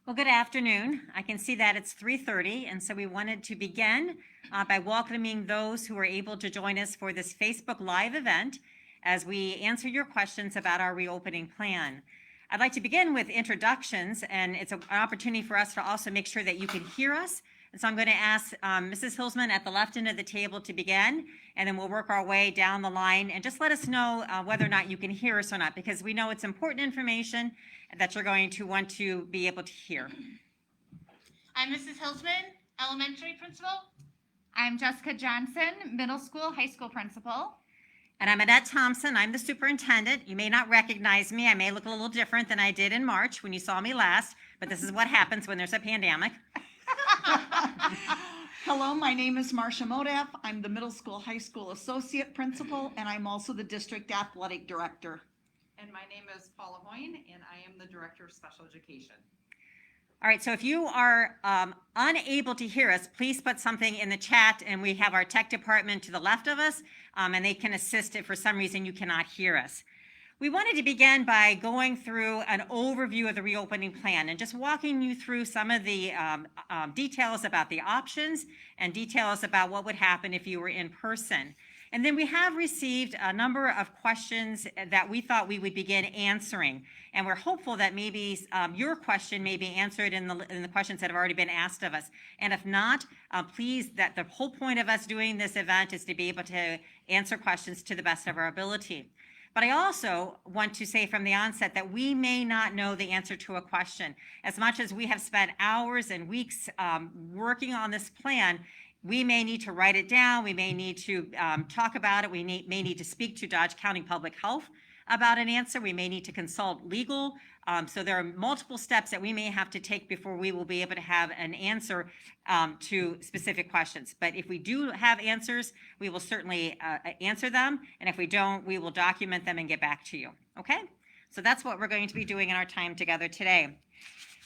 Well, good afternoon. I can see that it's 3:30, and so we wanted to begin by welcoming those who are able to join us for this Facebook Live event as we answer your questions about our reopening plan. I'd like to begin with introductions, and it's an opportunity for us to also make sure that you can hear us. And so I'm going to ask Mrs. Hilsman at the left end of the table to begin, and then we'll work our way down the line and just let us know whether or not you can hear us or not, because we know it's important information that you're going to want to be able to hear. I'm Mrs. Hilsman, elementary principal. I'm Jessica Johnson, middle school, high school principal. And I'm Annette Thompson. I'm the superintendent. You may not recognize me. I may look a little different than I did in March when you saw me last, but this is what happens when there's a pandemic. Hello, my name is Marcia Modaf. I'm the middle school, high school associate principal, and I'm also the district athletic director. And my name is Paula Hoyne, and I am the Director of Special Education. All right, so if you are unable to hear us, please put something in the chat, and we have our tech department to the left of us, and they can assist if for some reason you cannot hear us. We wanted to begin by going through an overview of the reopening plan and just walking you through some of the details about the options and details about what would happen if you were in person. And then we have received a number of questions that we thought we would begin answering. And we're hopeful that maybe your question may be answered in the questions that have already been asked of us. And if not, please, that the whole point of us doing this event is to be able to answer questions to the best of our ability. But I also want to say from the onset that we may not know the answer to a question. As much as we have spent hours and weeks working on this plan, we may need to write it down, we may need to talk about it, we may need to speak to Dodge County Public Health about an answer, we may need to consult legal. So there are multiple steps that we may have to take before we will be able to have an answer to specific questions. But if we do have answers, we will certainly answer them. And if we don't, we will document them and get back to you. Okay? So that's what we're going to be doing in our time together today.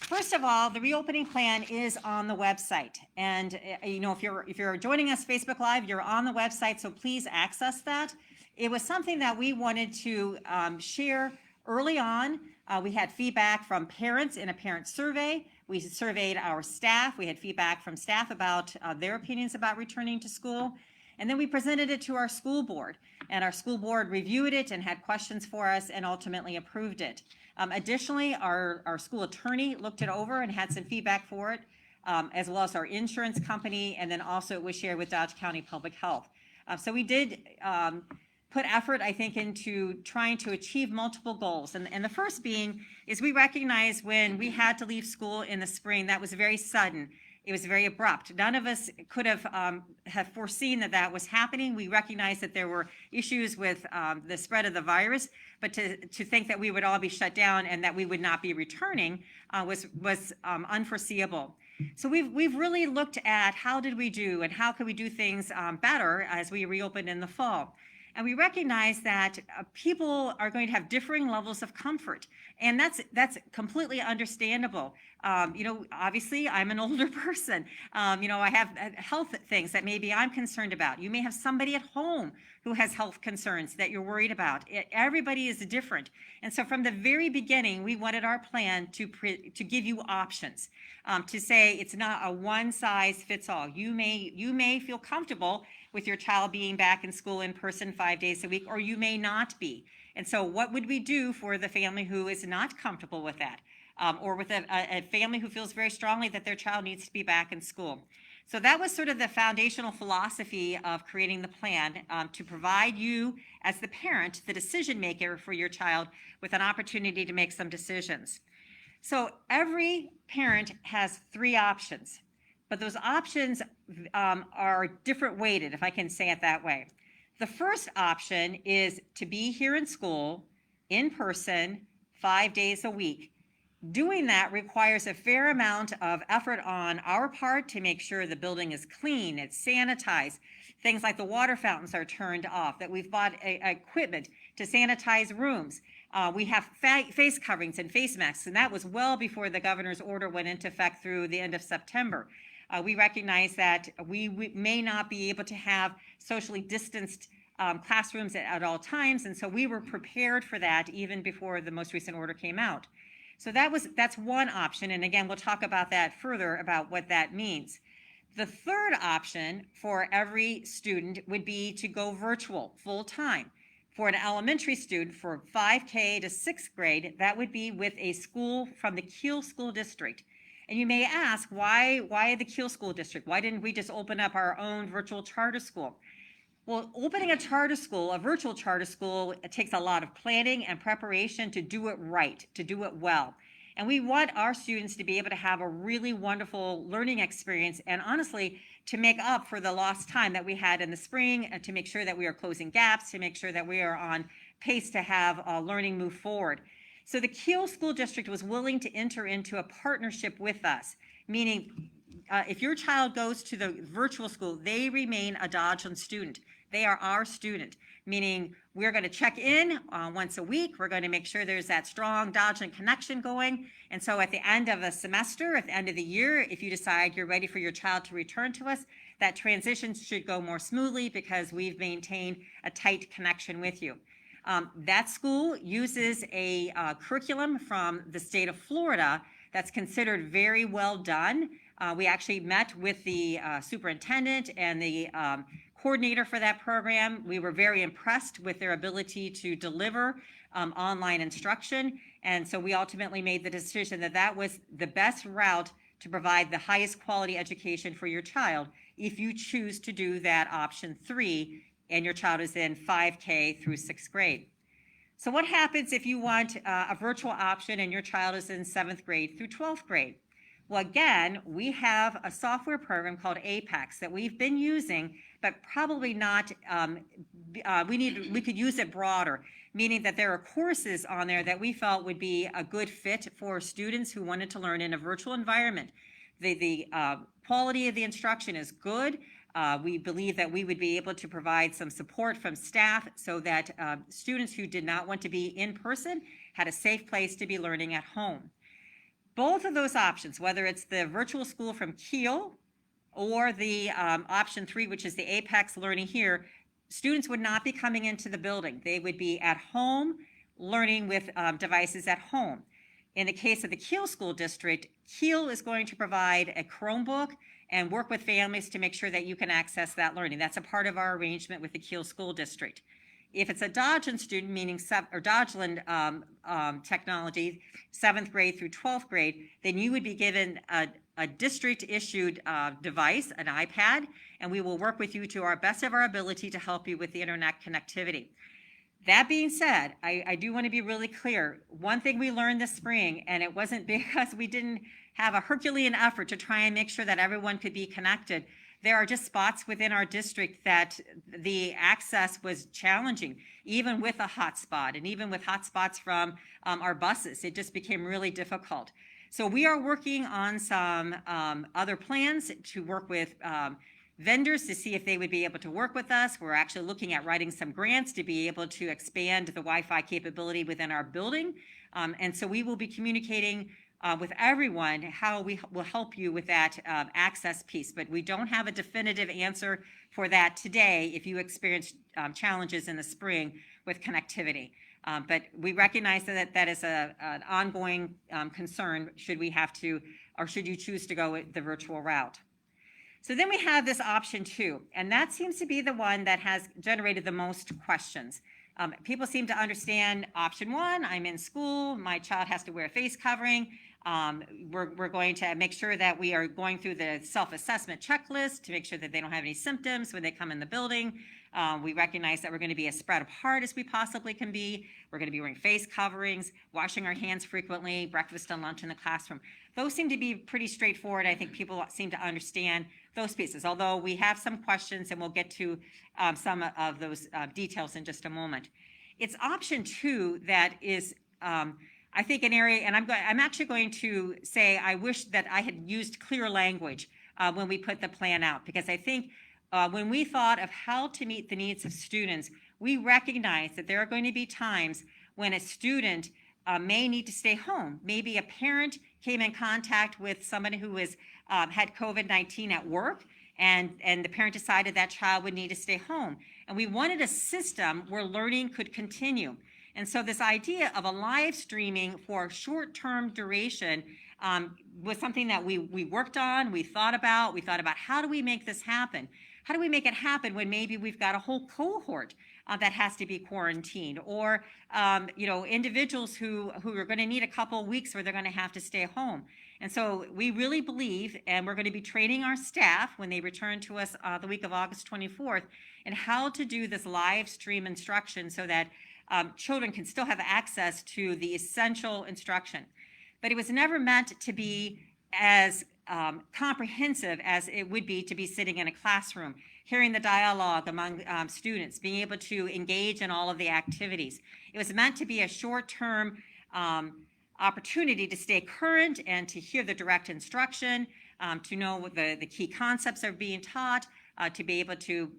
First of all, the reopening plan is on the website. And if you're joining us Facebook Live, you're on the website, so please access that. It was something that we wanted to share early on. We had feedback from parents in a parent survey. We surveyed our staff. We had feedback from staff about their opinions about returning to school. And then we presented it to our school board. And our school board reviewed it and had questions for us and ultimately approved it. Additionally, our school attorney looked it over and had some feedback for it, as well as our insurance company, and then also it was shared with Dodge County Public Health. So we did put effort, I think, into trying to achieve multiple goals. And the first being is we recognize when we had to leave school in the spring, that was very sudden. It was very abrupt. None of us could have foreseen that was happening. We recognized that there were issues with the spread of the virus, but to think that we would all be shut down and that we would not be returning was unforeseeable. So we've really looked at how did we do and how could we do things better as we reopened in the fall. And we recognize that people are going to have differing levels of comfort, and that's completely understandable. Obviously, I'm an older person. I have health things that maybe I'm concerned about. You may have somebody at home who has health concerns that you're worried about. Everybody is different. And so from the very beginning, we wanted our plan to give you options, to say it's not a one size fits all. You may feel comfortable with your child being back in school in person 5 days a week, or you may not be. And so what would we do for the family who is not comfortable with that? Or with a family who feels very strongly that their child needs to be back in school. So that was sort of the foundational philosophy of creating the plan, to provide you as the parent, the decision maker for your child, with an opportunity to make some decisions. So every parent has 3 options, but those options are different weighted, if I can say it that way. The first option is to be here in school, in person, 5 days a week. Doing that requires a fair amount of effort on our part to make sure the building is clean, it's sanitized, things like the water fountains are turned off, that we've bought equipment to sanitize rooms. We have face coverings and face masks, and that was well before the governor's order went into effect through the end of September. We recognize that we may not be able to have socially distanced classrooms at all times, and so we were prepared for that even before the most recent order came out. So that's one option. And again, we'll talk about that further about what that means. The third option for every student would be to go virtual full time. For an elementary student for 5K to 6th grade, that would be with a school from the Kiel School District. And you may ask, why the Kiel School District? Why didn't we just open up our own virtual charter school? Well, opening a virtual charter school, it takes a lot of planning and preparation to do it right, to do it well. And we want our students to be able to have a really wonderful learning experience and honestly, to make up for the lost time that we had in the spring and to make sure that we are closing gaps, to make sure that we are on pace to have learning move forward. So the Kiel School District was willing to enter into a partnership with us, meaning if your child goes to the virtual school, they remain a Dodgeland student. They are our student, meaning we're going to check in once a week. We're going to make sure there's that strong Dodgeland connection going. And so at the end of a semester, at the end of the year, if you decide you're ready for your child to return to us, that transition should go more smoothly because we've maintained a tight connection with you. That school uses a curriculum from the state of Florida that's considered very well done. We actually met with the superintendent and the coordinator for that program. We were very impressed with their ability to deliver online instruction. And so we ultimately made the decision that that was the best route to provide the highest quality education for your child if you choose to do that option 3 and your child is in 5K through 6th grade. So what happens if you want a virtual option and your child is in 7th grade through 12th grade? Well, again, we have a software program called Apex that we've been using, but probably not, we could use it broader, meaning that there are courses on there that we felt would be a good fit for students who wanted to learn in a virtual environment. The quality of the instruction is good. We believe that we would be able to provide some support from staff so that students who did not want to be in person had a safe place to be learning at home. Both of those options, whether it's the virtual school from Kiel or the option 3, which is the Apex Learning here, students would not be coming into the building. They would be at home learning with devices at home. In the case of the Kiel School District, Kiel is going to provide a Chromebook and work with families to make sure that you can access that learning. That's a part of our arrangement with the Kiel School District. If it's a Dodgeland student, meaning Dodgeland technology, 7th grade through 12th grade, then you would be given a district-issued device, an iPad, and we will work with you to our best of our ability to help you with the internet connectivity. That being said, I do want to be really clear. One thing we learned this spring, and it wasn't because we didn't have a Herculean effort to try and make sure that everyone could be connected. There are just spots within our district that the access was challenging, even with a hotspot and even with hotspots from our buses. It just became really difficult. So we are working on some other plans to work with vendors to see if they would be able to work with us. We're actually looking at writing some grants to be able to expand the Wi-Fi capability within our building. And so we will be communicating with everyone how we will help you with that access piece. But we don't have a definitive answer for that today if you experience challenges in the spring with connectivity. But we recognize that that is an ongoing concern should we have to, or should you choose to go the virtual route. So then we have this option 2, and that seems to be the one that has generated the most questions. People seem to understand option 1, I'm in school, my child has to wear a face covering. We're going to make sure that we are going through the self-assessment checklist to make sure that they don't have any symptoms when they come in the building. We recognize that we're going to be as spread apart as we possibly can be. We're going to be wearing face coverings, washing our hands frequently, breakfast and lunch in the classroom. Those seem to be pretty straightforward. I think people seem to understand those pieces, although we have some questions and we'll get to some of those details in just a moment. It's option 2 that is I think an area, and I'm actually going to say I wish that I had used clear language when we put the plan out, because I think when we thought of how to meet the needs of students, we recognize that there are going to be times when a student may need to stay home. Maybe a parent came in contact with somebody who was had COVID-19 at work, and the parent decided that child would need to stay home. And we wanted a system where learning could continue. And so this idea of a live streaming for short-term duration was something that we worked on, we thought about how do we make this happen? How do we make it happen when maybe we've got a whole cohort that has to be quarantined, or individuals who are going to need a couple of weeks where they're going to have to stay home. And so we really believe, and we're going to be training our staff when they return to us the week of August 24th, in how to do this live stream instruction so that children can still have access to the essential instruction. But it was never meant to be as comprehensive as it would be to be sitting in a classroom, hearing the dialogue among students, being able to engage in all of the activities. It was meant to be a short-term opportunity to stay current and to hear the direct instruction, to know what the key concepts are being taught, to be able to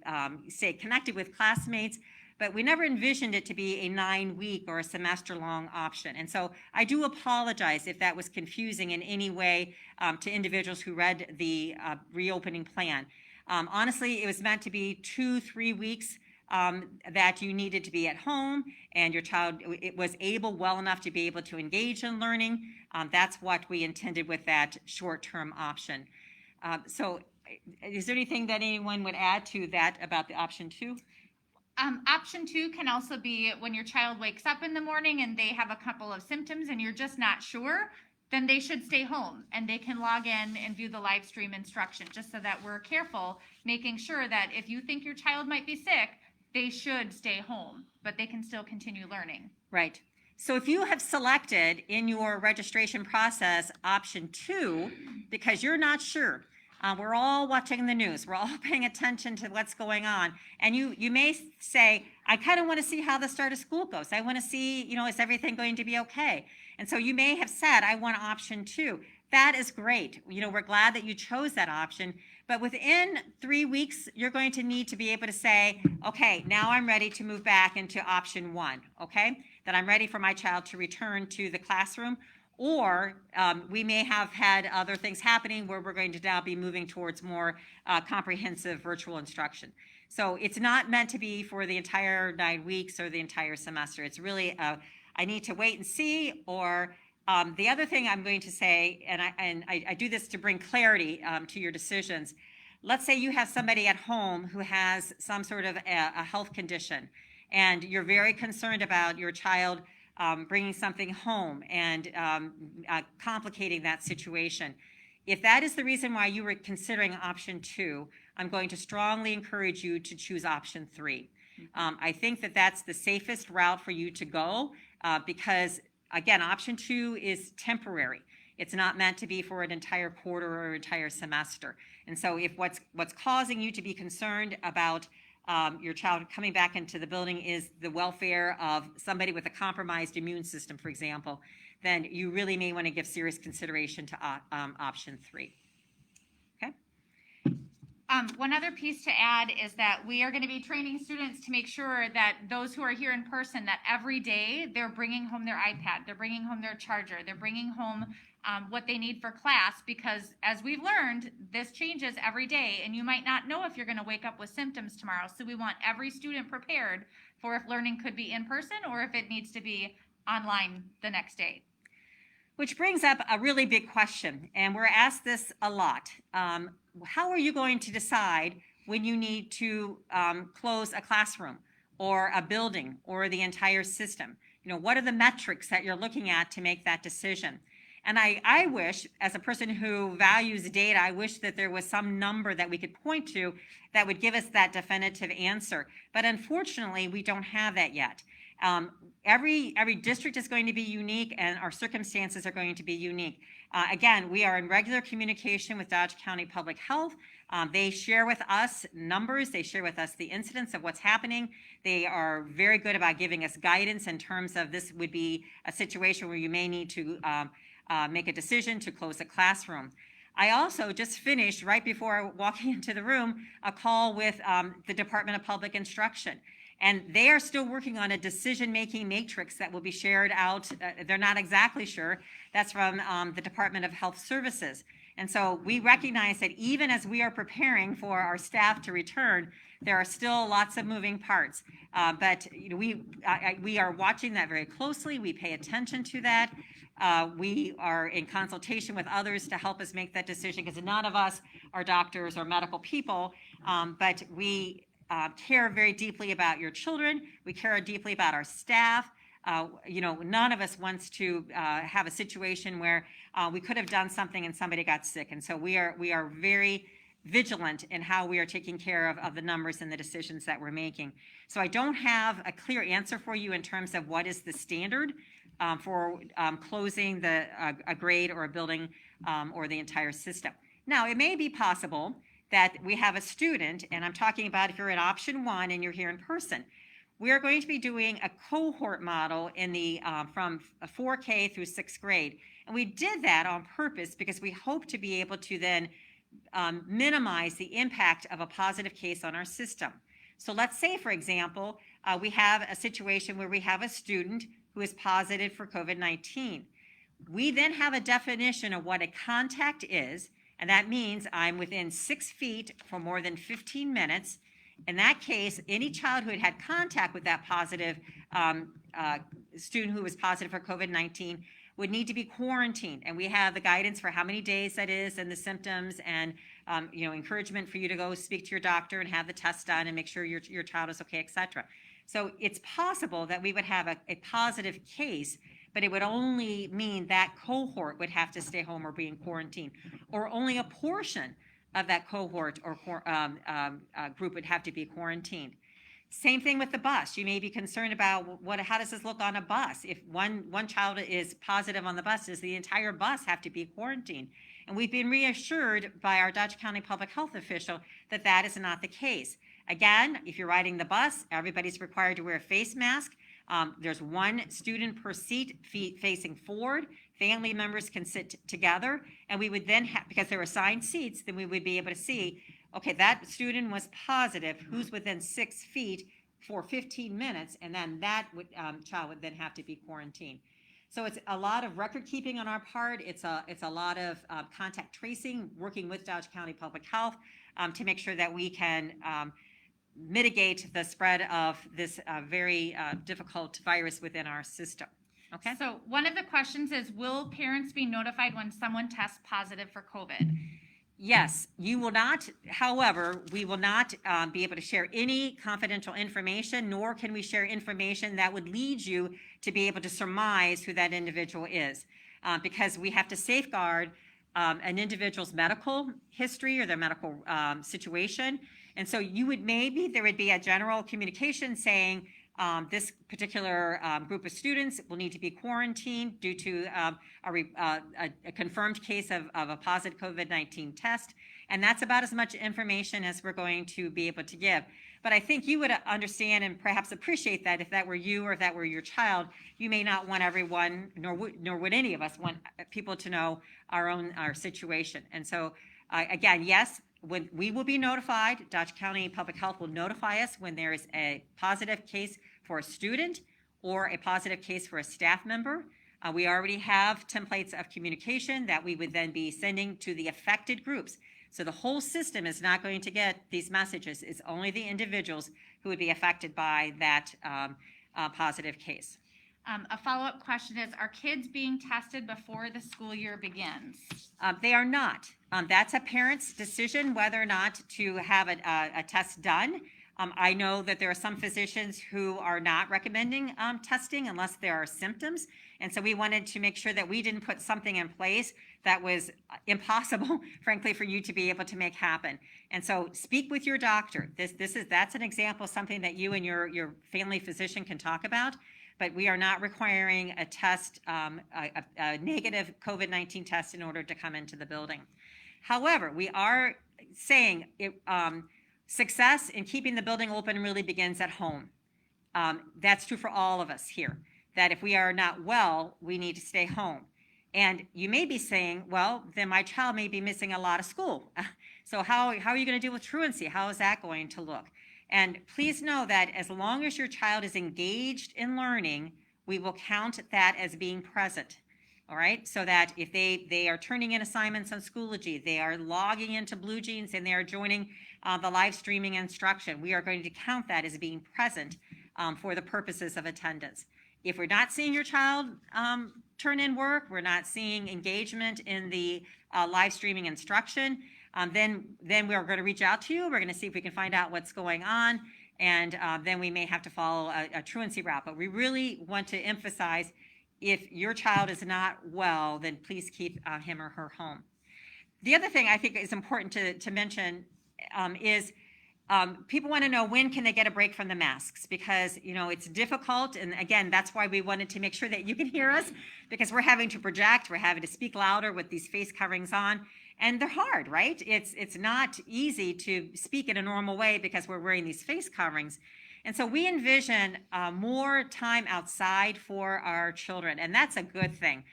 stay connected with classmates. But we never envisioned it to be a 9-week or a semester-long option. And so I do apologize if that was confusing in any way to individuals who read the reopening plan. Honestly, it was meant to be 2-3 weeks that you needed to be at home, and your child was well enough to be able to engage in learning. That's what we intended with that short-term option. So is there anything that anyone would add to that about the option 2? Option 2 can also be when your child wakes up in the morning and they have a couple of symptoms and you're just not sure, then they should stay home and they can log in and view the live stream instruction, just so that we're careful, making sure that if you think your child might be sick, they should stay home, but they can still continue learning. Right. So if you have selected in your registration process option 2, because you're not sure, we're all watching the news, we're all paying attention to what's going on, and you may say, I kind of want to see how the start of school goes. I want to see, is everything going to be okay? And so you may have said, I want option 2. That is great. We're glad that you chose that option. But within 3 weeks, you're going to need to be able to say, okay, now I'm ready to move back into option 1, okay? That I'm ready for my child to return to the classroom. Or we may have had other things happening where we're going to now be moving towards more comprehensive virtual instruction. So it's not meant to be for the entire 9 weeks or the entire semester. It's really, I need to wait and see, or the other thing I'm going to say, and I do this to bring clarity to your decisions. Let's say you have somebody at home who has some sort of a health condition, and you're very concerned about your child bringing something home and complicating that situation. If that is the reason why you were considering option 2, I'm going to strongly encourage you to choose option 3. I think that that's the safest route for you to go because, again, option 2 is temporary. It's not meant to be for an entire quarter or entire semester. And so if what's causing you to be concerned about your child coming back into the building is the welfare of somebody with a compromised immune system, for example, then you really may want to give serious consideration to option 3. Okay? One other piece to add is that we are going to be training students to make sure that those who are here in person, that every day they're bringing home their iPad, they're bringing home their charger, they're bringing home what they need for class, because as we've learned, this changes every day and you might not know if you're going to wake up with symptoms tomorrow. So we want every student prepared for if learning could be in person or if it needs to be online the next day. Which brings up a really big question, and we're asked this a lot. How are you going to decide when you need to close a classroom or a building or the entire system? What are the metrics that you're looking at to make that decision? And I wish, as a person who values data, I wish that there was some number that we could point to that would give us that definitive answer. But unfortunately, we don't have that yet. Every district is going to be unique and our circumstances are going to be unique. Again, we are in regular communication with Dodge County Public Health. They share with us numbers. They share with us the incidence of what's happening. They are very good about giving us guidance in terms of this would be a situation where you may need to make a decision to close a classroom. I also just finished, right before walking into the room, a call with the Department of Public Instruction. And they are still working on a decision-making matrix that will be shared out. They're not exactly sure. That's from the Department of Health Services. And so we recognize that even as we are preparing for our staff to return, there are still lots of moving parts. But we are watching that very closely. We pay attention to that. We are in consultation with others to help us make that decision, because none of us are doctors or medical people, but we care very deeply about your children. We care deeply about our staff. None of us wants to have a situation where we could have done something and somebody got sick. And so we are very vigilant in how we are taking care of the numbers and the decisions that we're making. So I don't have a clear answer for you in terms of what is the standard for closing a grade or a building or the entire system. Now, it may be possible that we have a student, and I'm talking about if you're in option 1 and you're here in person. We are going to be doing a cohort model in the from 4K through 6th grade. And we did that on purpose because we hope to be able to then minimize the impact of a positive case on our system. So let's say, for example, we have a situation where we have a student who is positive for COVID-19. We then have a definition of what a contact is, and that means I'm within 6 feet for more than 15 minutes. In that case, any child who had had contact with that positive student who was positive for COVID-19 would need to be quarantined. And we have the guidance for how many days that is and the symptoms and encouragement for you to go speak to your doctor and have the test done and make sure your child is okay, et cetera. So it's possible that we would have a positive case, but it would only mean that cohort would have to stay home or be in quarantine, or only a portion of that cohort or group would have to be quarantined. Same thing with the bus. You may be concerned about how does this look on a bus? If one child is positive on the bus, does the entire bus have to be quarantined? And we've been reassured by our Dodge County public health official that that is not the case. Again, if you're riding the bus, everybody's required to wear a face mask. There's one student per seat facing forward. Family members can sit together, and we would then have, because there are assigned seats, then we would be able to see, okay, that student was positive, who's within 6 feet for 15 minutes, and then that child would then have to be quarantined. So it's a lot of record keeping on our part. It's a lot of contact tracing, working with Dodge County Public Health to make sure that we can mitigate the spread of this very difficult virus within our system. Okay. So one of the questions is, will parents be notified when someone tests positive for COVID? Yes, you will not. However, we will not be able to share any confidential information, nor can we share information that would lead you to be able to surmise who that individual is, because we have to safeguard an individual's medical history or their medical situation. And so there would be a general communication saying this particular group of students will need to be quarantined due to a confirmed case of a positive COVID-19 test. And that's about as much information as we're going to be able to give. But I think you would understand and perhaps appreciate that if that were you or if that were your child, you may not want everyone, nor would any of us want people to know our situation. And so again, yes, when we will be notified, Dodge County Public Health will notify us when there is a positive case for a student or a positive case for a staff member. We already have templates of communication that we would then be sending to the affected groups. So the whole system is not going to get these messages. It's only the individuals who would be affected by that positive case. A follow-up question is, are kids being tested before the school year begins? They are not. That's a parent's decision whether or not to have a test done. I know that there are some physicians who are not recommending testing unless there are symptoms. And so we wanted to make sure that we didn't put something in place that was impossible, frankly, for you to be able to make happen. And so speak with your doctor. That's an example of something that you and your family physician can talk about. But we are not requiring a test, a negative COVID-19 test in order to come into the building. However, we are saying success in keeping the building open really begins at home. That's true for all of us here, that if we are not well, we need to stay home. And you may be saying, well, then my child may be missing a lot of school. So how are you going to deal with truancy? How is that going to look? And please know that as long as your child is engaged in learning, we will count that as being present. all right? So that if they are turning in assignments on Schoology, they are logging into Blue Jeans and they are joining the live streaming instruction, we are going to count that as being present for the purposes of attendance. If we're not seeing your child turn in work, we're not seeing engagement in the live streaming instruction, then we are going to reach out to you. We're going to see if we can find out what's going on, and then we may have to follow a truancy route. But we really want to emphasize, if your child is not well, then please keep him or her home. The other thing I think is important to mention is people want to know, when can they get a break from the masks? Because, it's difficult. And again, that's why we wanted to make sure that you can hear us, because we're having to project, we're having to speak louder with these face coverings on. And they're hard, right? It's not easy to speak in a normal way because we're wearing these face coverings. And so we envision more time outside for our children, and that's a good thing.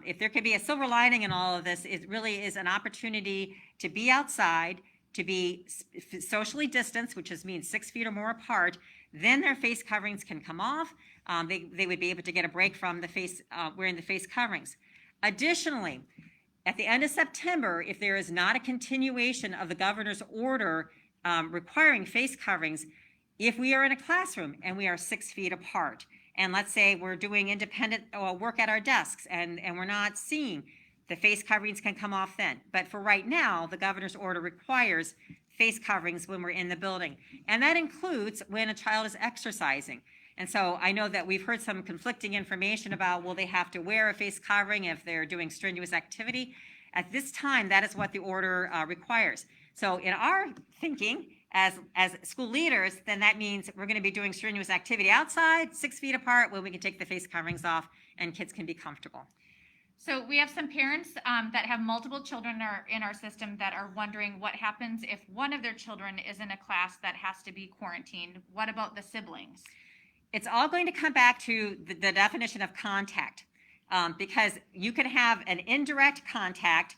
If there could be a silver lining in all of this, it really is an opportunity to be outside, to be socially distanced, which just means 6 feet or more apart. Then their face coverings can come off. They would be able to get a break from the face wearing the face coverings. Additionally, at the end of September, if there is not a continuation of the governor's order requiring face coverings, if we are in a classroom and we are 6 feet apart, and let's say we're doing independent work at our desks and we're not seeing, the face coverings can come off then. But for right now, the governor's order requires face coverings when we're in the building. And that includes when a child is exercising. And so I know that we've heard some conflicting information about, will they have to wear a face covering if they're doing strenuous activity? At this time, that is what the order requires. So in our thinking, as school leaders, then that means we're going to be doing strenuous activity outside, 6 feet apart, where we can take the face coverings off and kids can be comfortable. So we have some parents that have multiple children in our system that are wondering what happens if one of their children is in a class that has to be quarantined. What about the siblings? It's all going to come back to the definition of contact, because you could have an indirect contact,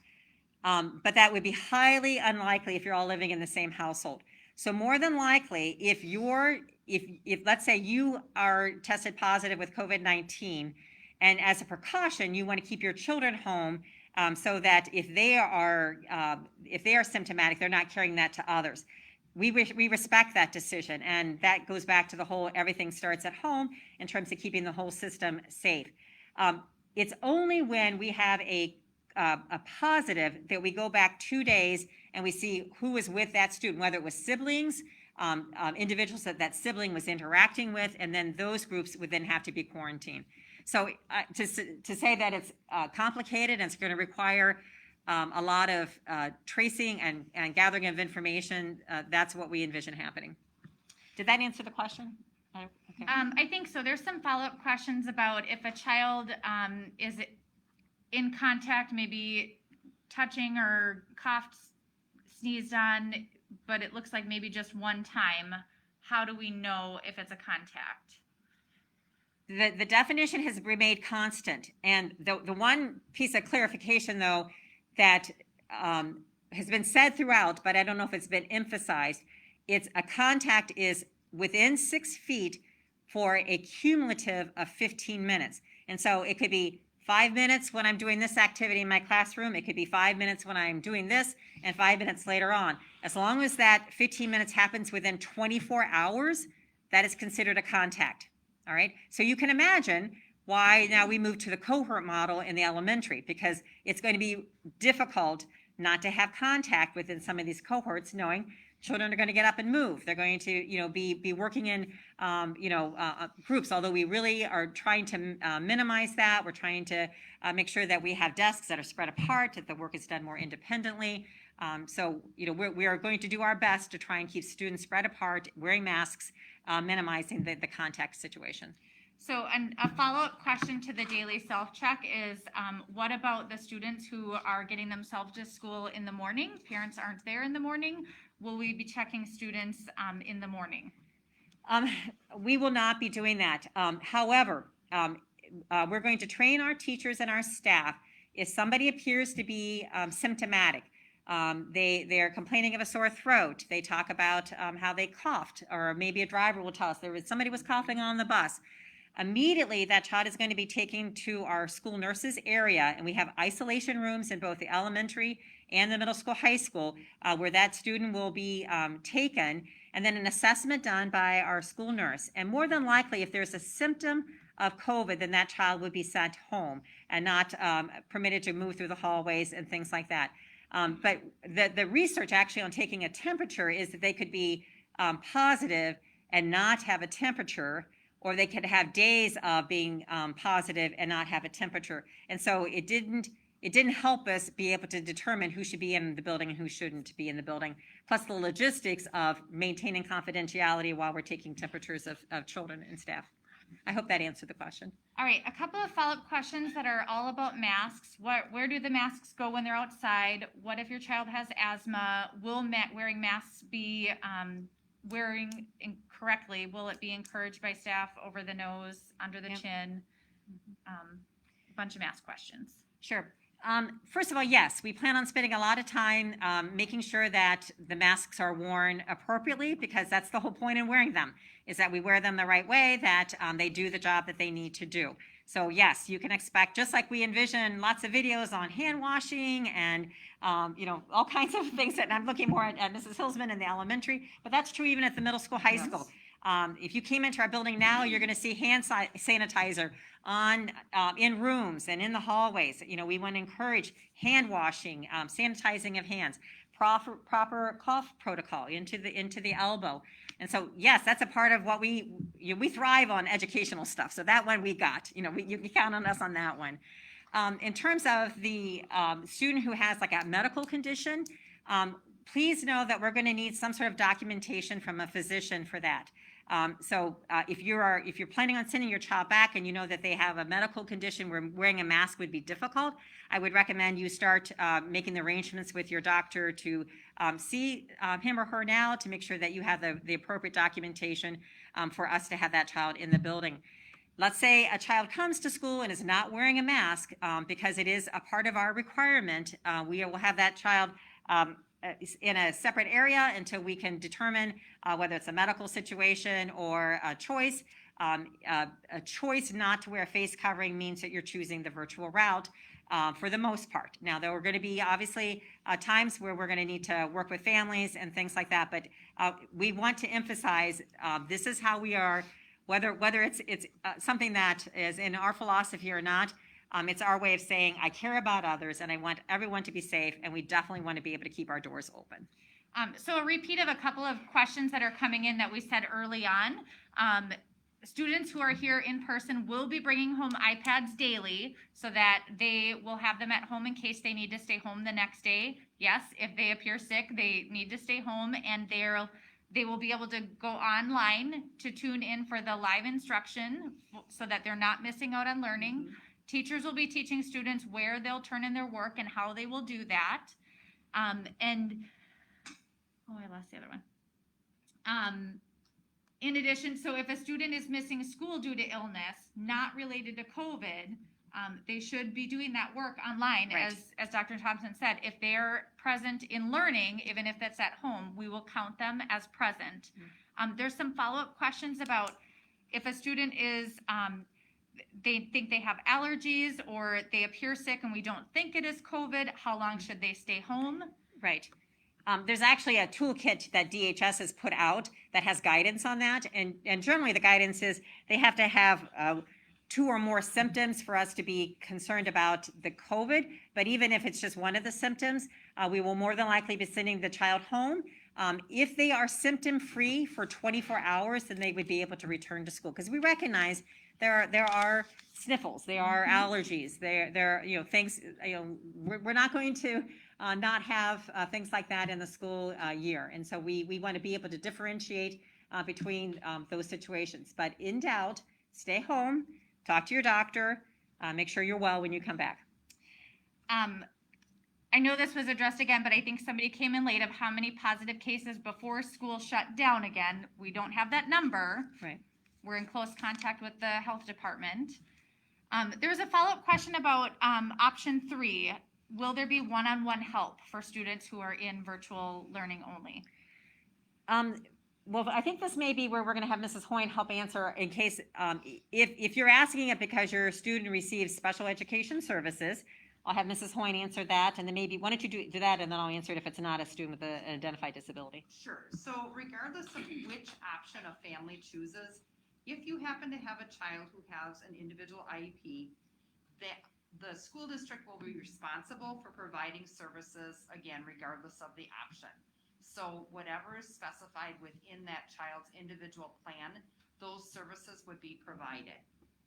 but that would be highly unlikely if you're all living in the same household. So more than likely, if let's say you are tested positive with COVID-19, and as a precaution, you want to keep your children home so that if they are symptomatic, they're not carrying that to others. We respect that decision, and that goes back to the whole everything starts at home in terms of keeping the whole system safe. It's only when we have a positive that we go back 2 days and we see who was with that student, whether it was siblings, individuals that sibling was interacting with, and then those groups would then have to be quarantined. So to say that it's complicated and it's going to require a lot of tracing and gathering of information, that's what we envision happening. Did that answer the question? Okay. I think so. There's some follow-up questions about if a child is in contact, maybe touching or coughed, sneezed on, but it looks like maybe just one time. How do we know if it's a contact? The definition has remained constant. And the one piece of clarification, though, that has been said throughout, but I don't know if it's been emphasized, it's a contact is within 6 feet for a cumulative of 15 minutes. And so it could be 5 minutes when I'm doing this activity in my classroom. It could be 5 minutes when I'm doing this and 5 minutes later on. As long as that 15 minutes happens within 24 hours, that is considered a contact. All right. So you can imagine why now we move to the cohort model in the elementary, because it's going to be difficult not to have contact within some of these cohorts, knowing children are going to get up and move. They're going to, be working in, groups, although we really are trying to minimize that. We're trying to make sure that we have desks that are spread apart, that the work is done more independently. So, we are going to do our best to try and keep students spread apart, wearing masks, minimizing the contact situation. So a follow-up question to the daily self-check is, what about the students who are getting themselves to school in the morning? Parents aren't there in the morning. Will we be checking students in the morning? We will not be doing that. However, we're going to train our teachers and our staff. If somebody appears to be symptomatic, they're complaining of a sore throat, they talk about how they coughed, or maybe a driver will tell us somebody was coughing on the bus. immediately that child is going to be taken to our school nurses area, and we have isolation rooms in both the elementary and the middle school, high school, where that student will be taken, and then an assessment done by our school nurse. And more than likely, if there's a symptom of COVID, then that child would be sent home and not permitted to move through the hallways and things like that. But the research actually on taking a temperature is that they could be positive and not have a temperature, or they could have days of being positive and not have a temperature. And so it didn't help us be able to determine who should be in the building and who shouldn't be in the building, plus the logistics of maintaining confidentiality while we're taking temperatures of children and staff. I hope that answered the question. All right, a couple of follow-up questions that are all about masks. Where do the masks go when they're outside? What if your child has asthma? Will wearing masks be wearing incorrectly? Will it be encouraged by staff over the nose, under the chin? A bunch of mask questions. Sure. First of all, yes, we plan on spending a lot of time making sure that the masks are worn appropriately, because that's the whole point in wearing them, is that we wear them the right way, that they do the job that they need to do. So yes, you can expect, just like we envision lots of videos on hand washing and all kinds of things, that I'm looking more at Mrs. Hilsman in the elementary, but that's true even at the middle school, high school. If you came into our building now, you're going to see hand sanitizer on in rooms and in the hallways. We want to encourage hand washing, sanitizing of hands, proper cough protocol into the elbow. And so yes, that's a part of what we thrive on educational stuff. So that one we got. You can count on us on that one. In terms of the student who has like a medical condition, please know that we're going to need some sort of documentation from a physician for that. So if you're planning on sending your child back and you know that they have a medical condition where wearing a mask would be difficult, I would recommend you start making the arrangements with your doctor to see him or her now, to make sure that you have the appropriate documentation for us to have that child in the building. Let's say a child comes to school and is not wearing a mask, because it is a part of our requirement. We will have that child in a separate area until we can determine whether it's a medical situation or a choice. A choice not to wear a face covering means that you're choosing the virtual route for the most part. Now, there are going to be obviously times where we're going to need to work with families and things like that, but we want to emphasize this is how we are, whether it's something that is in our philosophy or not. It's our way of saying, I care about others and I want everyone to be safe, and we definitely want to be able to keep our doors open. So a repeat of a couple of questions that are coming in that we said early on. Students who are here in person will be bringing home iPads daily so that they will have them at home in case they need to stay home the next day. Yes, if they appear sick, they need to stay home, and they will be able to go online to tune in for the live instruction so that they're not missing out on learning. Mm-hmm. Teachers will be teaching students where they'll turn in their work and how they will do that. I lost the other one. In addition, so if a student is missing school due to illness, not related to COVID, they should be doing that work online. Right. As Dr. Thompson said, if they're present in learning, even if that's at home, we will count them as present. Mm-hmm. There's some follow-up questions about if a student is they think they have allergies or they appear sick and we don't think it is COVID, how long should they stay home? Right. There's actually a toolkit that DHS has put out that has guidance on that. And generally the guidance is they have to have 2 or more symptoms for us to be concerned about the COVID. But even if it's just one of the symptoms, we will more than likely be sending the child home. If they are symptom-free for 24 hours, then they would be able to return to school. Because we recognize there are sniffles, there are allergies, there things. We're not going to not have things like that in the school year, and so we want to be able to differentiate between those situations. But in doubt, stay home, talk to your doctor, make sure you're well when you come back. I know this was addressed again, but I think somebody came in late of how many positive cases before school shut down again. We don't have that number. Right. We're in close contact with the health department. There was a follow-up question about option 3. Will there be one-on-one help for students who are in virtual learning only? Well, I think this may be where we're going to have Mrs. Hoyne help answer in case, if you're asking it because your student receives special education services, I'll have Mrs. Hoyne answer that, and then maybe, why don't you do that, and then I'll answer it if it's not a student with an identified disability. Sure. So regardless of which option a family chooses, if you happen to have a child who has an individual IEP, the school district will be responsible for providing services, again, regardless of the option. So whatever is specified within that child's individual plan, those services would be provided.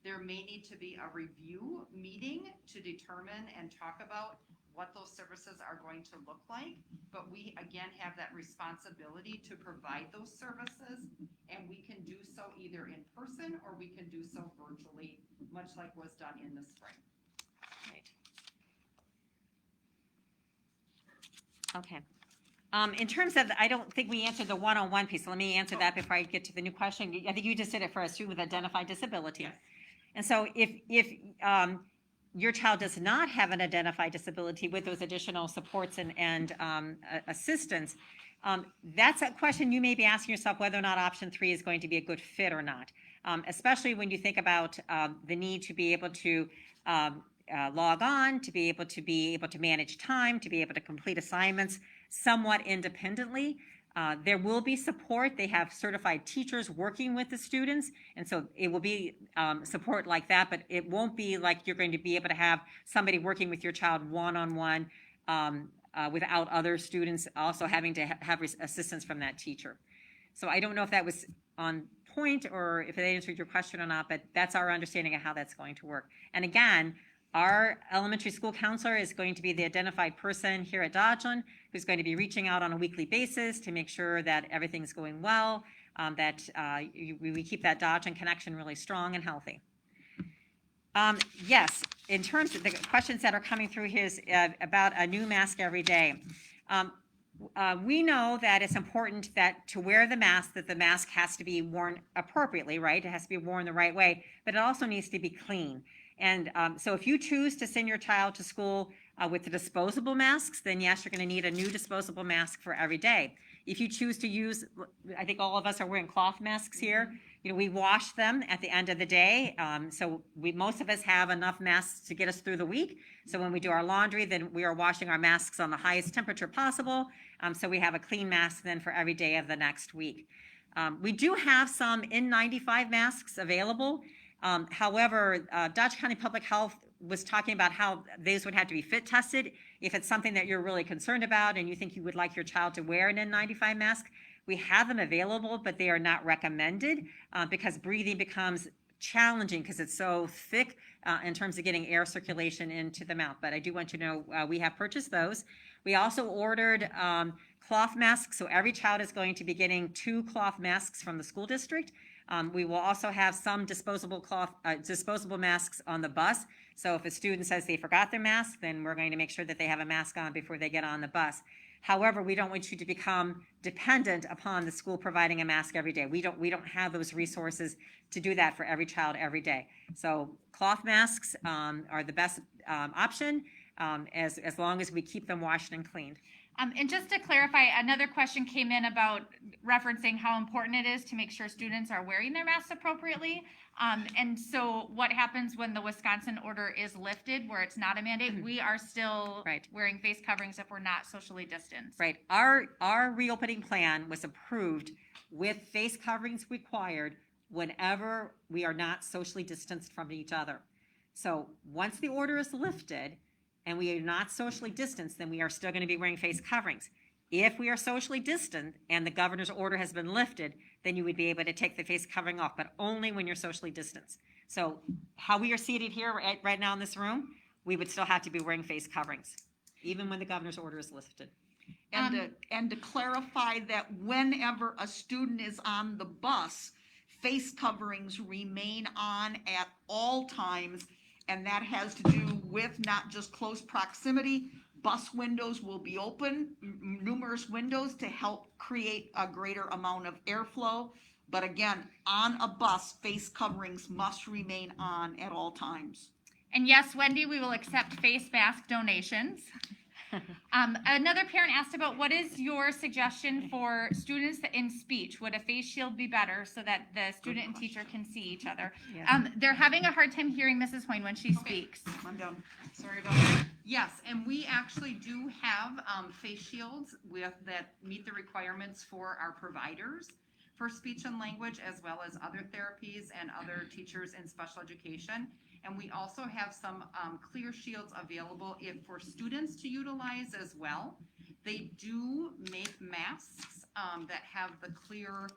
There may need to be a review meeting to determine and talk about what those services are going to look like, but we again have that responsibility to provide those services, and we can do so either in person or we can do so virtually, much like was done in the spring. Right. Okay. In terms of, I don't think we answered the one-on-one piece, so let me answer that before I get to the new question. I think you just did it for a student with identified disability. Yes. And so if your child does not have an identified disability with those additional supports and assistance, that's a question you may be asking yourself whether or not option 3 is going to be a good fit or not, especially when you think about the need to be able to log on, to be able to manage time, to be able to complete assignments somewhat independently. There will be support. They have certified teachers working with the students, and so it will be support like that, but it won't be like you're going to be able to have somebody working with your child one-on-one without other students also having to have assistance from that teacher. So I don't know if that was on point or if it answered your question or not, but that's our understanding of how that's going to work. And again, our elementary school counselor is going to be the identified person here at Dodgeland who's going to be reaching out on a weekly basis to make sure that everything's going well, that we keep that Dodgeland connection really strong and healthy. Yes, in terms of the questions that are coming through here is about a new mask every day. We know that it's important that to wear the mask, that the mask has to be worn appropriately, right? It has to be worn the right way, but it also needs to be clean. And so if you choose to send your child to school with the disposable masks, then yes, you're going to need a new disposable mask for every day. If you choose to use, I think all of us are wearing cloth masks here. You know, we wash them at the end of the day. So most of us have enough masks to get us through the week. So when we do our laundry, then we are washing our masks on the highest temperature possible. So we have a clean mask then for every day of the next week. We do have some N95 masks available. However, Dodge County Public Health was talking about how these would have to be fit tested. If it's something that you're really concerned about and you think you would like your child to wear an N95 mask, we have them available, but they are not recommended because breathing becomes challenging because it's so thick in terms of getting air circulation into the mouth. But I do want you to know we have purchased those. We also ordered cloth masks, so every child is going to be getting 2 cloth masks from the school district. We will also have some disposable masks on the bus. So if a student says they forgot their mask, then we're going to make sure that they have a mask on before they get on the bus. However, we don't want you to become dependent upon the school providing a mask every day. We don't have those resources to do that for every child every day. So cloth masks are the best option as long as we keep them washed and cleaned. And just to clarify, another question came in about referencing how important it is to make sure students are wearing their masks appropriately. And so what happens when the Wisconsin order is lifted, where it's not a mandate? We are still wearing face coverings if we're not socially distanced. Right. Our reopening plan was approved with face coverings required whenever we are not socially distanced from each other. So once the order is lifted, and we are not socially distanced, then we are still going to be wearing face coverings. If we are socially distant and the governor's order has been lifted, then you would be able to take the face covering off, but only when you're socially distanced. So how we are seated here right now in this room, we would still have to be wearing face coverings, even when the governor's order is lifted. And to clarify that whenever a student is on the bus, face coverings remain on at all times. And that has to do with not just close proximity. Bus windows will be open, numerous windows to help create a greater amount of airflow. But again, on a bus, face coverings must remain on at all times. And yes, Wendy, we will accept face mask donations. Another parent asked about what is your suggestion for students in speech? Would a face shield be better so that the student and teacher can see each other? Yeah. They're having a hard time hearing Mrs. Hoyne when she speaks. I'm done. Sorry about that. Yes, and we actually do have face shields that meet the requirements for our providers for speech and language, as well as other therapies and other teachers in special education. And we also have some clear shields available for students to utilize as well. They do make masks that have the clear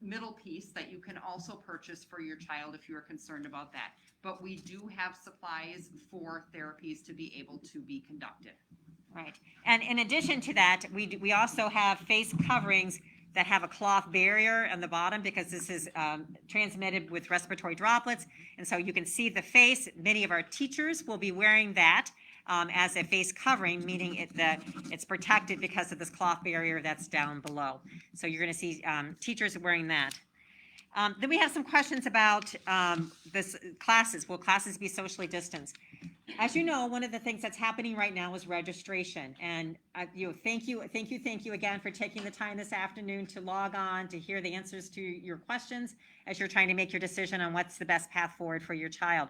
middle piece that you can also purchase for your child if you are concerned about that. But we do have supplies for therapies to be able to be conducted. Right. And in addition to that, we also have face coverings that have a cloth barrier on the bottom because this is transmitted with respiratory droplets. And so you can see the face. Many of our teachers will be wearing that as a face covering, meaning that it's protected because of this cloth barrier that's down below. So you're going to see teachers wearing that. Then we have some questions about this classes. Will classes be socially distanced? As you know, one of the things that's happening right now is registration. And thank you again for taking the time this afternoon to log on to hear the answers to your questions as you're trying to make your decision on what's the best path forward for your child.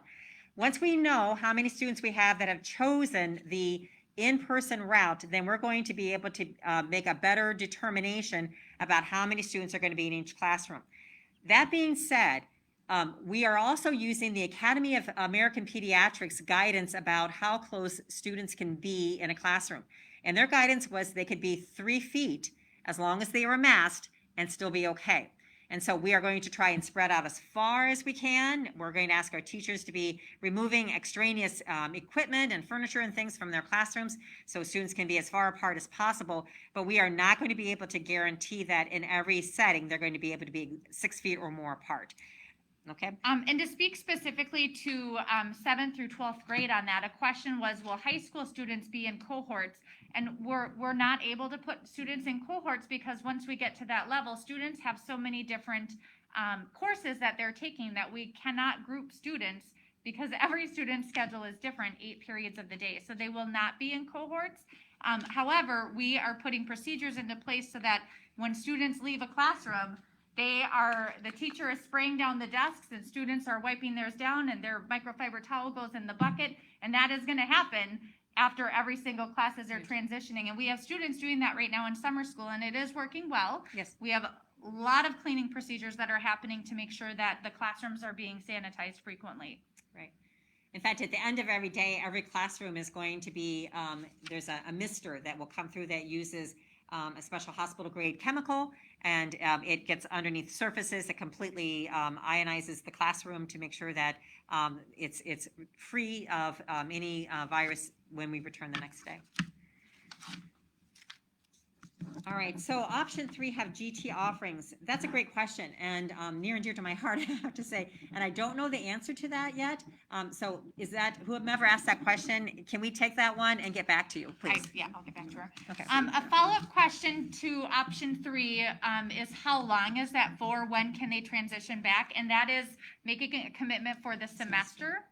Once we know how many students we have that have chosen the in-person route, then we're going to be able to make a better determination about how many students are going to be in each classroom. That being said, we are also using the Academy of American Pediatrics guidance about how close students can be in a classroom. And their guidance was they could be 3 feet as long as they were masked and still be okay. And so we are going to try and spread out as far as we can. We're going to ask our teachers to be removing extraneous equipment and furniture and things from their classrooms so students can be as far apart as possible. But we are not going to be able to guarantee that in every setting they're going to be able to be 6 feet or more apart. Okay. And to speak specifically to 7th through 12th grade on that, a question was, will high school students be in cohorts? And we're not able to put students in cohorts because once we get to that level, students have so many different courses that they're taking that we cannot group students because every student's schedule is different 8 periods of the day. So they will not be in cohorts. However, we are putting procedures into place so that when students leave a classroom, the teacher is spraying down the desks and students are wiping theirs down and their microfiber towel goes in the bucket. And that is going to happen after every single class as they're transitioning. And we have students doing that right now in summer school and it is working well. Yes. We have a lot of cleaning procedures that are happening to make sure that the classrooms are being sanitized frequently. Right. In fact, at the end of every day, every classroom is going to be, there's a mister that will come through that uses a special hospital grade chemical, and it gets underneath surfaces. It completely ionizes the classroom to make sure that it's free of any virus when we return the next day. All right, so option 3 have GT offerings. That's a great question and near and dear to my heart, I have to say. And I don't know the answer to that yet. So is that, whoever asked that question, can we take that one and get back to you, please? I'll get back to her. Okay. A follow-up question to option 3 is how long is that for? When can they transition back? And that is making a commitment for the semester.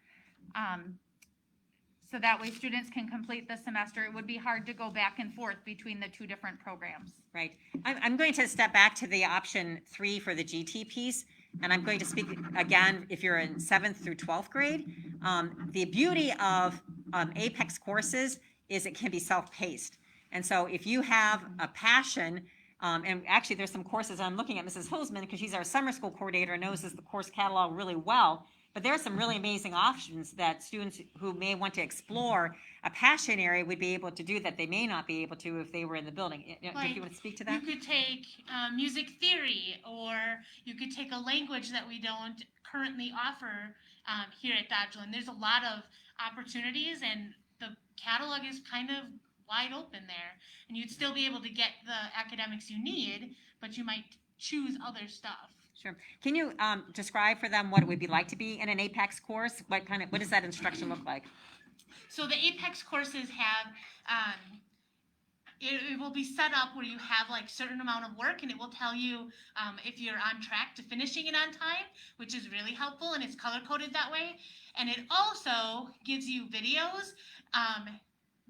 So that way students can complete the semester. It would be hard to go back and forth between the 2 different programs. Right. I'm going to step back to the option 3 for the GT piece, and I'm going to speak again if you're in 7th through 12th grade. The beauty of Apex courses is it can be self-paced. And so if you have a passion, and actually there's some courses, I'm looking at Mrs. Hilsman because she's our summer school coordinator and knows the course catalog really well. But there are some really amazing options that students who may want to explore a passion area would be able to do that they may not be able to if they were in the building. Like, if you want to speak to that? You could take music theory, or you could take a language that we don't currently offer here at Dodgeland. There's a lot of opportunities, and the catalog is kind of wide open there. And you'd still be able to get the academics you need, but you might choose other stuff. Sure. Can you describe for them what it would be like to be in an Apex course? What does that instruction look like? So the Apex courses have it will be set up where you have like certain amount of work, and it will tell you if you're on track to finishing it on time, which is really helpful, and it's color coded that way. And it also gives you videos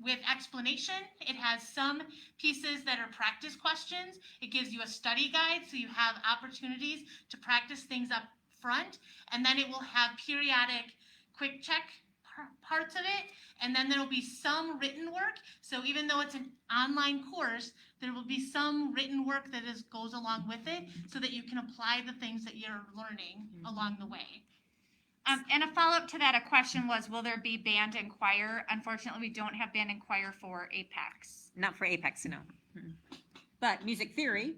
with explanation. It has some pieces that are practice questions. It gives you a study guide, so you have opportunities to practice things up front, and then it will have periodic quick check parts of it, and then there will be some written work. So even though it's an online course, there will be some written work that goes along with it, so that you can apply the things that you're learning along the way. And a follow-up to that, a question was, will there be band and choir? Unfortunately, we don't have band and choir for Apex. Not for Apex, no. Mm-mm. But music theory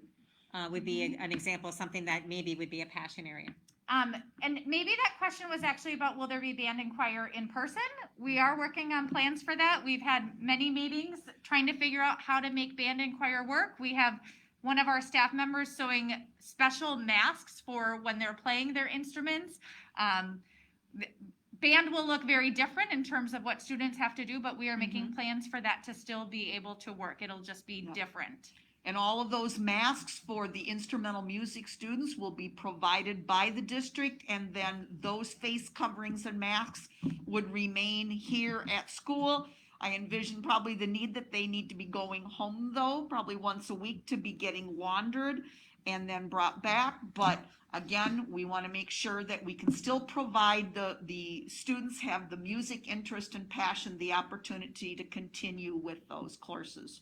would be an example of something that maybe would be a passion area. And maybe that question was actually about, will there be band and choir in person? We are working on plans for that. We've had many meetings trying to figure out how to make band and choir work. We have one of our staff members sewing special masks for when they're playing their instruments. Band will look very different in terms of what students have to do, but we are making plans for that to still be able to work. It'll just be different. And all of those masks for the instrumental music students will be provided by the district, and then those face coverings and masks would remain here at school. I envision probably the need that they need to be going home though, probably once a week, to be getting laundered and then brought back. But again, we want to make sure that we can still provide the students have the music interest and passion, the opportunity to continue with those courses.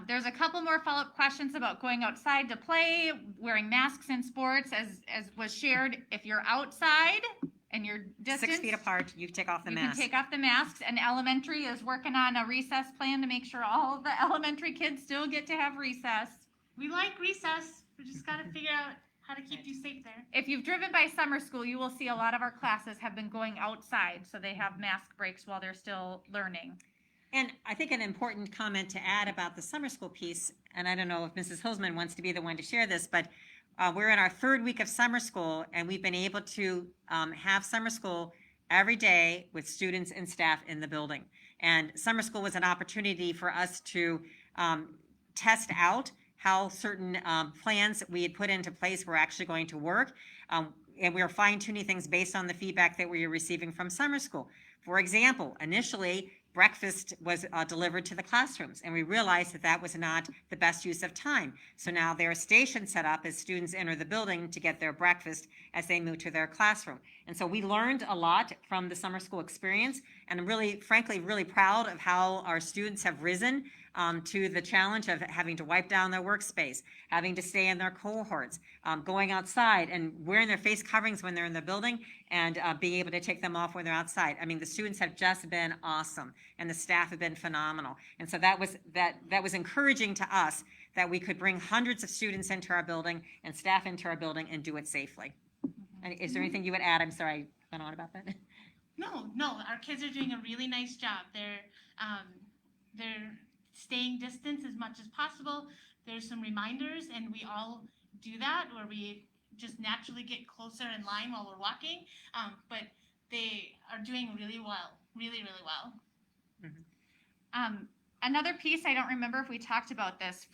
There's a couple more follow-up questions about going outside to play, wearing masks in sports, as was shared. If you're outside and you're distant, 6 feet apart, you take off the you mask. can take off the masks. And elementary is working on a recess plan to make sure all the elementary kids still get to have recess. We like recess. We just got to figure out how to keep you safe there. If you've driven by summer school, you will see a lot of our classes have been going outside, so they have mask breaks while they're still learning. And I think an important comment to add about the summer school piece, and I don't know if Mrs. Hosman wants to be the one to share this, but we're in our 3rd week of summer school, and we've been able to have summer school every day with students and staff in the building. And summer school was an opportunity for us to test out how certain plans we had put into place were actually going to work. And we were fine-tuning things based on the feedback that we were receiving from summer school. For example, initially, breakfast was delivered to the classrooms, and we realized that that was not the best use of time. So now there are stations set up as students enter the building to get their breakfast as they move to their classroom. And so we learned a lot from the summer school experience, and I'm really, frankly, really proud of how our students have risen to the challenge of having to wipe down their workspace, having to stay in their cohorts, going outside and wearing their face coverings when they're in the building, and being able to take them off when they're outside. I mean, the students have just been awesome, and the staff have been phenomenal. And so that was encouraging to us that we could bring hundreds of students into our building and staff into our building and do it safely. And is there anything you would add? I'm sorry, I went on about that. No, our kids are doing a really nice job. They're staying distance as much as possible. There's some reminders, and we all do that, where we just naturally get closer in line while we're walking. But they are doing really well, really, really well. Another piece, I don't remember if we talked about this,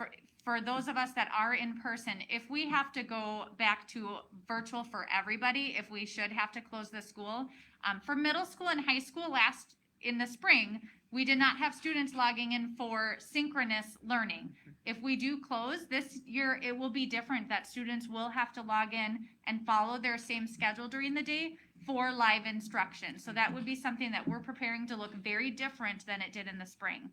for those of us that are in person, if we have to go back to virtual for everybody, if we should have to close the school, for middle school and high school in the spring, we did not have students logging in for synchronous learning. If we do close this year, it will be different, that students will have to log in and follow their same schedule during the day for live instruction. So that would be something that we're preparing to look very different than it did in the spring.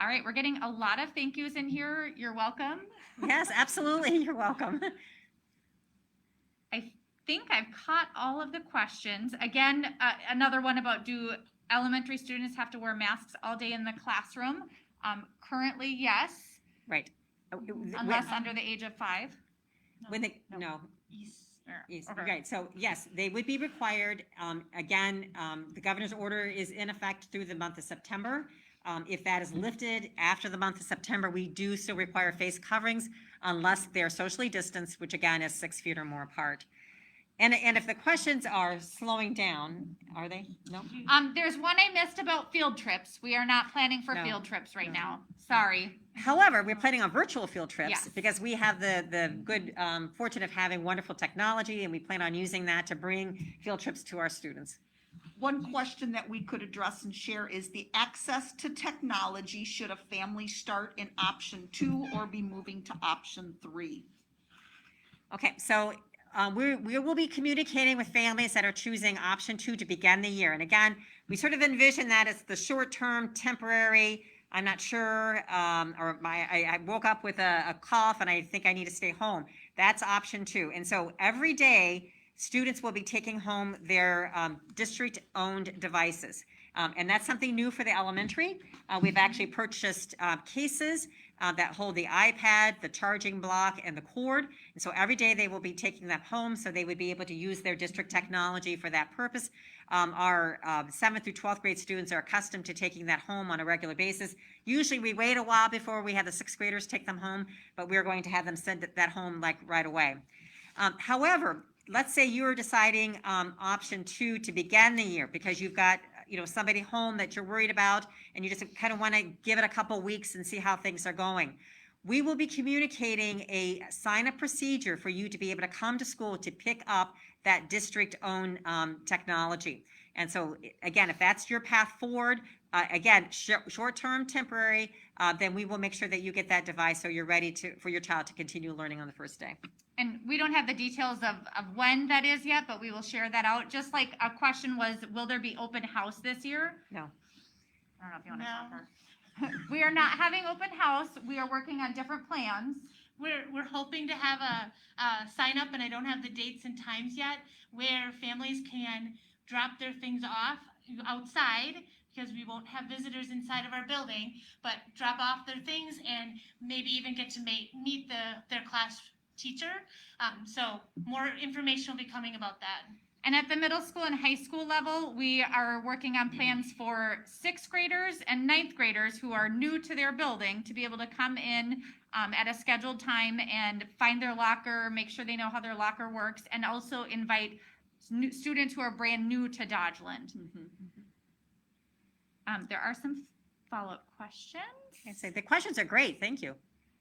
All right, we're getting a lot of thank yous in here. You're welcome. Yes, absolutely, you're welcome. I think I've caught all of the questions. Again, another one about, do elementary students have to wear masks all day in the classroom? Currently, yes, Right. unless under the age of 5. When they, no. Yes. Yes, Okay. right. So yes, they would be required. Again, the governor's order is in effect through the month of September. If that is lifted after the month of September, we do still require face coverings unless they're socially distanced, which again is 6 feet or more apart. And if the questions are slowing down, are they? No? There's one I missed about field trips. We are not planning for No, field trips right no. now. Sorry. However, we're planning on virtual field trips Yes. because we have the good fortune of having wonderful technology, and we plan on using that to bring field trips to our students. One question that we could address and share is the access to technology. Should a family start in option 2 or be moving to option 3? Okay, so we will be communicating with families that are choosing option 2 to begin the year. And again, we sort of envision that as the short-term, temporary, I'm not sure, I woke up with a cough and I think I need to stay home. That's option 2. And so every day, students will be taking home their district-owned devices. And that's something new for the elementary. We've actually purchased cases that hold the iPad, the charging block, and the cord. And so every day they will be taking that home, so they would be able to use their district technology for that purpose. Our 7th through 12th grade students are accustomed to taking that home on a regular basis. Usually we wait a while before we have the 6th graders take them home, but we're going to have them send that home like right away. However, let's say you are deciding option 2 to begin the year because you've got somebody home that you're worried about and you just kind of want to give it a couple weeks and see how things are going. We will be communicating a sign-up procedure for you to be able to come to school to pick up that district-owned technology. And so again, if that's your path forward, again, short-term, temporary, then we will make sure that you get that device so you're ready for your child to continue learning on the first day. And we don't have the details of when that is yet, but we will share that out. Just like a question was, will there be open house this year? No. I don't know if you want to talk her. We are not having open house. We are working on different plans. We're hoping to have a sign up, and I don't have the dates and times yet, where families can drop their things off outside because we won't have visitors inside of our building, but drop off their things and maybe even get to meet their class teacher. So more information will be coming about that. And at the middle school and high school level, we are working on plans for 6th graders and 9th graders who are new to their building to be able to come in at a scheduled time and find their locker, make sure they know how their locker works, and also invite students who are brand new to Dodgeland. There are some follow-up questions. I say the questions are great. Thank you.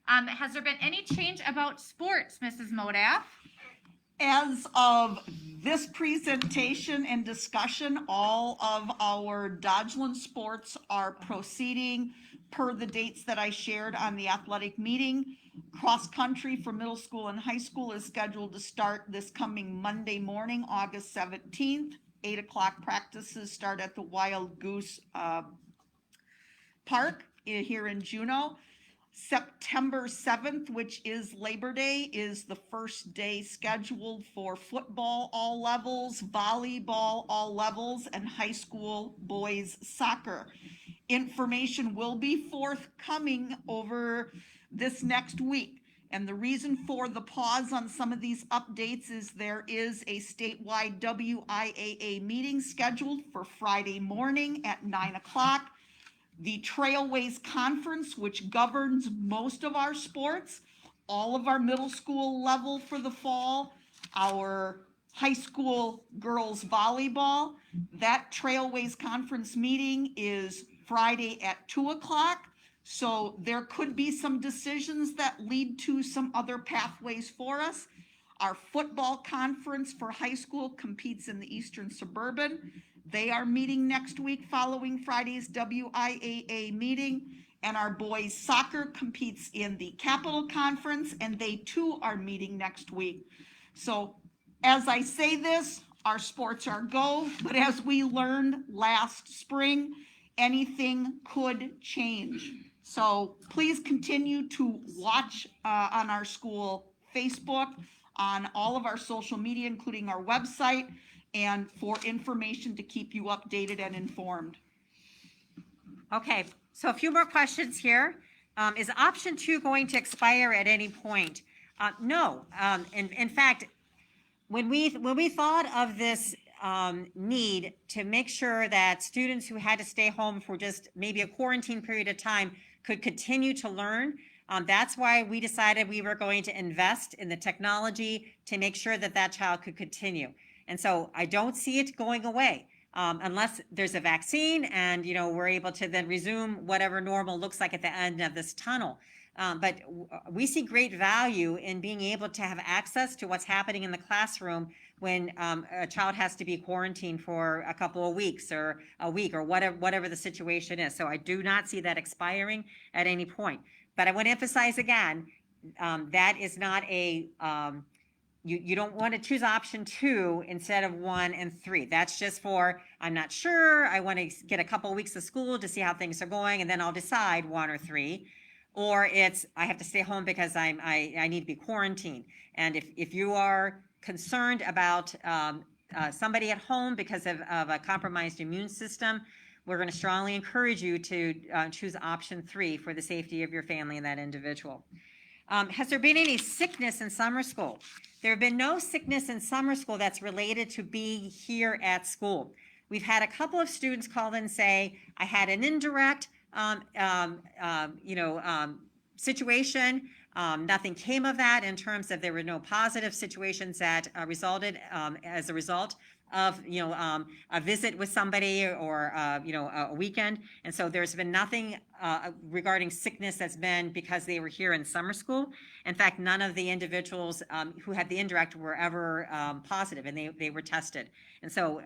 Has there been any change about sports, Mrs. Modaff? As of this presentation and discussion, all of our Dodgeland sports are proceeding per the dates that I shared on the athletic meeting. Cross country for middle school and high school is scheduled to start this coming Monday morning, August 17th. 8 o'clock practices start at the Wild Goose Park here in Juneau. September 7th, which is Labor Day, is the first day scheduled for football all levels, volleyball all levels, and high school boys soccer. Information will be forthcoming over this next week. And the reason for the pause on some of these updates is there is a statewide WIAA meeting scheduled for Friday morning at 9 o'clock. The Trailways Conference, which governs most of our sports, all of our middle school level for the fall, our high school girls volleyball, that Trailways Conference meeting is Friday at 2 o'clock. So there could be some decisions that lead to some other pathways for us. Our football conference for high school competes in the Eastern Suburban. They are meeting next week following Friday's WIAA meeting. And our boys soccer competes in the Capital Conference, and they too are meeting next week. So as I say this, our sports are go, but as we learned last spring, anything could change. So please continue to watch on our school Facebook, on all of our social media, including our website, and for information to keep you updated and informed. Okay, so a few more questions here. Is option 2 going to expire at any point? No. In fact, when we thought of this need to make sure that students who had to stay home for just maybe a quarantine period of time could continue to learn, That's why we decided we were going to invest in the technology to make sure that that child could continue. And so I don't see it going away. Unless there's a vaccine and, we're able to then resume whatever normal looks like at the end of this tunnel. But we see great value in being able to have access to what's happening in the classroom when a child has to be quarantined for a couple of weeks or a week or whatever the situation is. So I do not see that expiring at any point. But I want to emphasize again, that is not a, you don't want to choose option 2 instead of 1 and 3. That's just for, I'm not sure, I want to get a couple of weeks of school to see how things are going, and then I'll decide 1 or 3. Or it's, I have to stay home because I need to be quarantined. And if you are concerned about somebody at home because of a compromised immune system, we're going to strongly encourage you to choose option 3 for the safety of your family and that individual. Has there been any sickness in summer school? There have been no sickness in summer school that's related to being here at school. We've had a couple of students call in and say, I had an indirect situation. Nothing came of that in terms of there were no positive situations that resulted as a result of a visit with somebody or a weekend. And so there's been nothing regarding sickness that's been because they were here in summer school. In fact, none of the individuals who had the indirect were ever positive, and they were tested. And so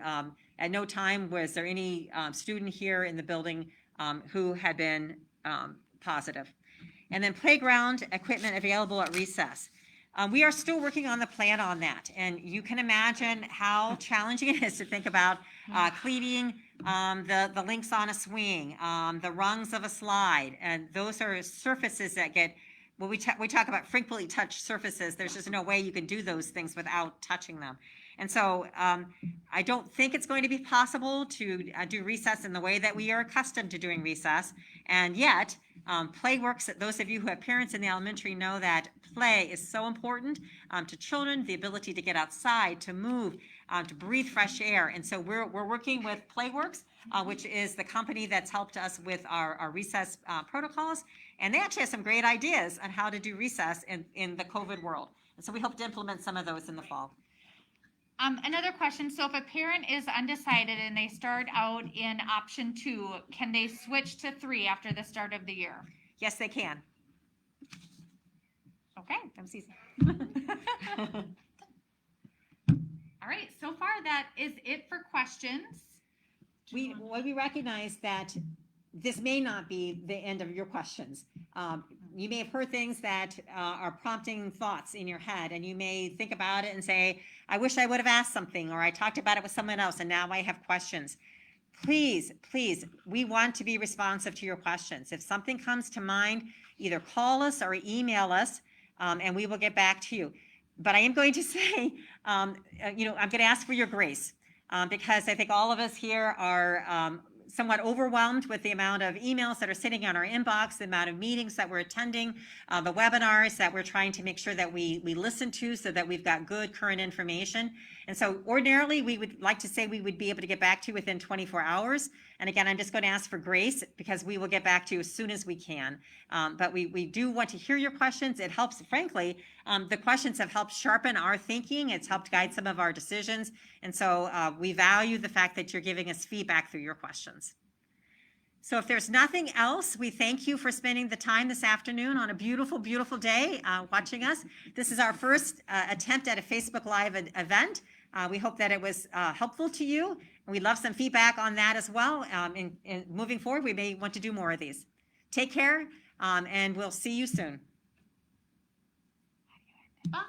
at no time was there any student here in the building who had been positive. And then playground equipment available at recess. We are still working on the plan on that. And you can imagine how challenging it is to think about cleaning the links on a swing, the rungs of a slide. And those are surfaces that get, when we talk about frequently touched surfaces, there's just no way you can do those things without touching them. And so I don't think it's going to be possible to do recess in the way that we are accustomed to doing recess. And yet, play works. Those of you who have parents in the elementary know that play is so important to children, the ability to get outside, to move, to breathe fresh air. And so we're working with Playworks, which is the company that's helped us with our recess protocols. And they actually have some great ideas on how to do recess in the COVID world. And so we hope to implement some of those in the fall. Another question. So if a parent is undecided and they start out in option 2, can they switch to 3 after the start of the year? Yes, they can. Okay. That was easy. All right. So far, that is it for questions. We recognize that this may not be the end of your questions. You may have heard things that are prompting thoughts in your head, and you may think about it and say, I wish I would have asked something, or I talked about it with someone else, and now I have questions. Please, we want to be responsive to your questions. If something comes to mind, either call us or email us, and we will get back to you. But I am going to say, I'm going to ask for your grace, because I think all of us here are somewhat overwhelmed with the amount of emails that are sitting on our inbox, the amount of meetings that we're attending, the webinars that we're trying to make sure that we listen to so that we've got good current information. And so ordinarily, we would like to say we would be able to get back to you within 24 hours. And again, I'm just going to ask for grace because we will get back to you as soon as we can. But we do want to hear your questions. It helps, frankly, the questions have helped sharpen our thinking. It's helped guide some of our decisions. And so we value the fact that you're giving us feedback through your questions. So if there's nothing else, we thank you for spending the time this afternoon on a beautiful, beautiful day watching us. This is our first attempt at a Facebook Live event. We hope that it was helpful to you. We'd love some feedback on that as well. And moving forward, we may want to do more of these. Take care, and we'll see you soon. Bye.